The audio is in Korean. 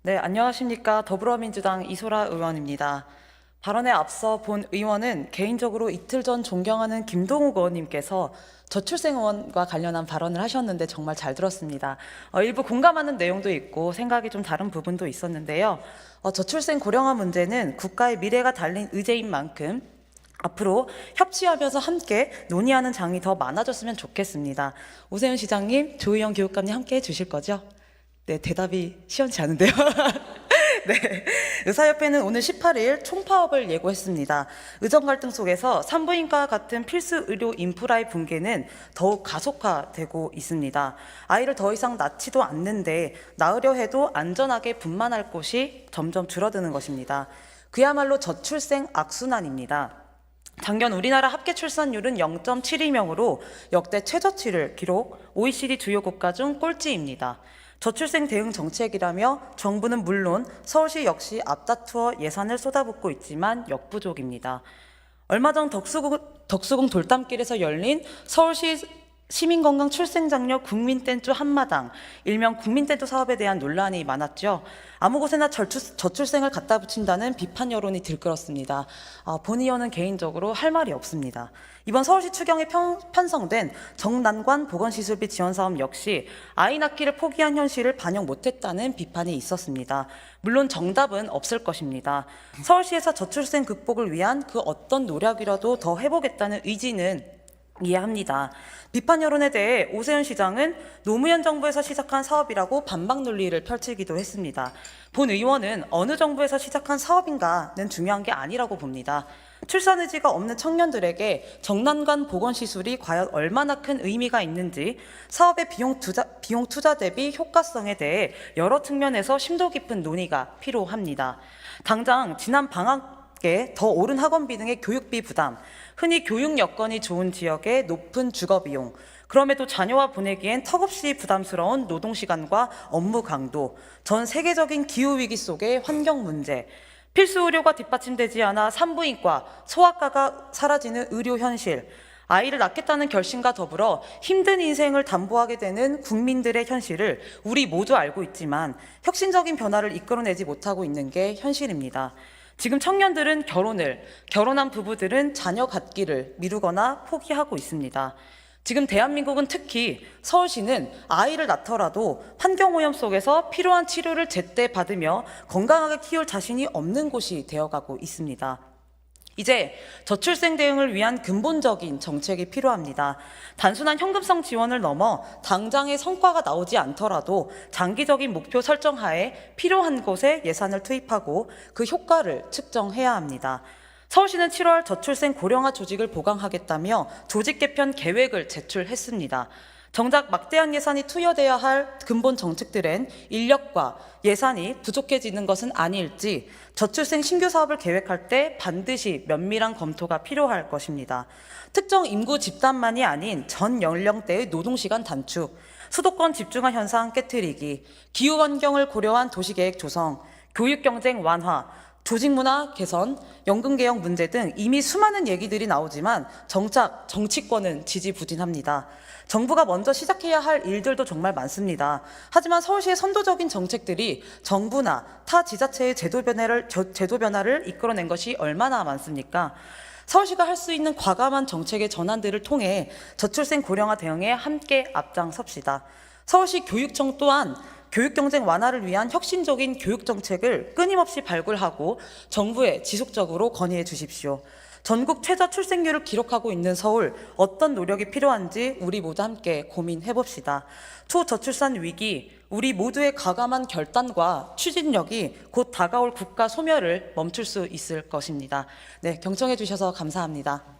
네, 안녕하십니까. 더불어민주당 이소라 의원입니다. 발언에 앞서 본 의원은 개인적으로 이틀 전 존경하는 김동욱 의원님께서 저출생 의원과 관련한 발언을 하셨는데 정말 잘 들었습니다. 일부 공감하는 내용도 있고 생각이 좀 다른 부분도 있었는데요. 저출생 고령화 문제는 국가의 미래가 달린 의제인 만큼 앞으로 협치하면서 함께 논의하는 장이 더 많아졌으면 좋겠습니다. 오세훈 시장님, 조의영 교육감님 함께 해주실 거죠? 네, 대답이 시원치 않은데요. 네, 의사협회는 오늘 18일 총파업을 예고했습니다. 의정 갈등 속에서 산부인과 같은 필수 의료 인프라의 붕괴는 더욱 가속화되고 있습니다. 아이를 더 이상 낳지도 않는데 낳으려 해도 안전하게 분만할 곳이 점점 줄어드는 것입니다. 그야말로 저출생 악순환입니다. 작년 우리나라 합계 출산율은 0.72명으로 역대 최저치를 기록, OECD 주요 국가 중 꼴찌입니다. 저출생 대응 정책이라며 정부는 물론 서울시 역시 앞다투어 예산을 쏟아붓고 있지만 역부족입니다. 얼마 전 덕수궁 돌담길에서 열린 서울시 시민건강 출생장려 국민땡주 한마당, 일명 국민땡주 사업에 대한 논란이 많았죠. 아무 곳에나 저출생을 갖다 붙인다는 비판 여론이 들끓었습니다. 본 의원은 개인적으로 할 말이 없습니다. 이번 서울시 추경에 편성된 정난관 보건시설비 지원사업 역시 아이 낳기를 포기한 현실을 반영 못했다는 비판이 있었습니다. 물론 정답은 없을 것입니다. 서울시에서 저출생 극복을 위한 그 어떤 노력이라도 더 해보겠다는 의지는 이해합니다. 비판 여론에 대해 오세훈 시장은 노무현 정부에서 시작한 사업이라고 반박 논리를 펼치기도 했습니다. 본 의원은 어느 정부에서 시작한 사업인가는 중요한 게 아니라고 봅니다. 출산 의지가 없는 청년들에게 정난관 보건시술이 과연 얼마나 큰 의미가 있는지 사업의 비용 투자 대비 효과성에 대해 여러 측면에서 심도 깊은 논의가 필요합니다. 당장 지난 방학에 더 오른 학원비 등의 교육비 부담, 흔히 교육 여건이 좋은 지역의 높은 주거비용, 그럼에도 자녀와 보내기엔 턱없이 부담스러운 노동시간과 업무 강도, 전 세계적인 기후위기 속의 환경 문제, 필수 의료가 뒷받침되지 않아 산부인과, 소아과가 사라지는 의료 현실, 아이를 낳겠다는 결심과 더불어 힘든 인생을 담보하게 되는 국민들의 현실을 우리 모두 알고 있지만 혁신적인 변화를 이끌어내지 못하고 있는 게 현실입니다. 지금 청년들은 결혼한 부부들은 자녀 갖기를 미루거나 포기하고 있습니다. 지금 대한민국은 특히 서울시는 아이를 낳더라도 환경오염 속에서 필요한 치료를 제때 받으며 건강하게 키울 자신이 없는 곳이 되어가고 있습니다. 이제 저출생 대응을 위한 근본적인 정책이 필요합니다. 단순한 현금성 지원을 넘어 당장의 성과가 나오지 않더라도 장기적인 목표 설정하에 필요한 곳에 예산을 투입하고 그 효과를 측정해야 합니다. 서울시는 7월 저출생 고령화 조직을 보강하겠다며 조직 개편 계획을 제출했습니다. 정작 막대한 예산이 투여돼야 할 근본 정책들엔 인력과 예산이 부족해지는 것은 아닐지 저출생 신규 사업을 계획할 때 반드시 면밀한 검토가 필요할 것입니다. 특정 인구 집단만이 아닌 전 연령대의 노동시간 단축, 수도권 집중화 현상 깨트리기, 기후환경을 고려한 도시계획 조성, 교육경쟁 완화, 조직문화 개선, 연금개혁 문제 등 이미 수많은 얘기들이 나오지만 정작 정치권은 지지부진합니다. 정부가 먼저 시작해야 할 일들도 정말 많습니다. 하지만 서울시의 선도적인 정책들이 정부나 타 지자체의 제도 변화를 이끌어낸 것이 얼마나 많습니까? 서울시가 할 수 있는 과감한 정책의 전환들을 통해 저출생 고령화 대응에 함께 앞장섭시다. 서울시 교육청 또한 교육 경쟁 완화를 위한 혁신적인 교육 정책을 끊임없이 발굴하고 정부에 지속적으로 건의해 주십시오. 전국 최저 출생률을 기록하고 있는 서울, 어떤 노력이 필요한지 우리 모두 함께 고민해 봅시다. 초저출산 위기, 우리 모두의 과감한 결단과 추진력이 곧 다가올 국가 소멸을 멈출 수 있을 것입니다. 네, 경청해 주셔서 감사합니다.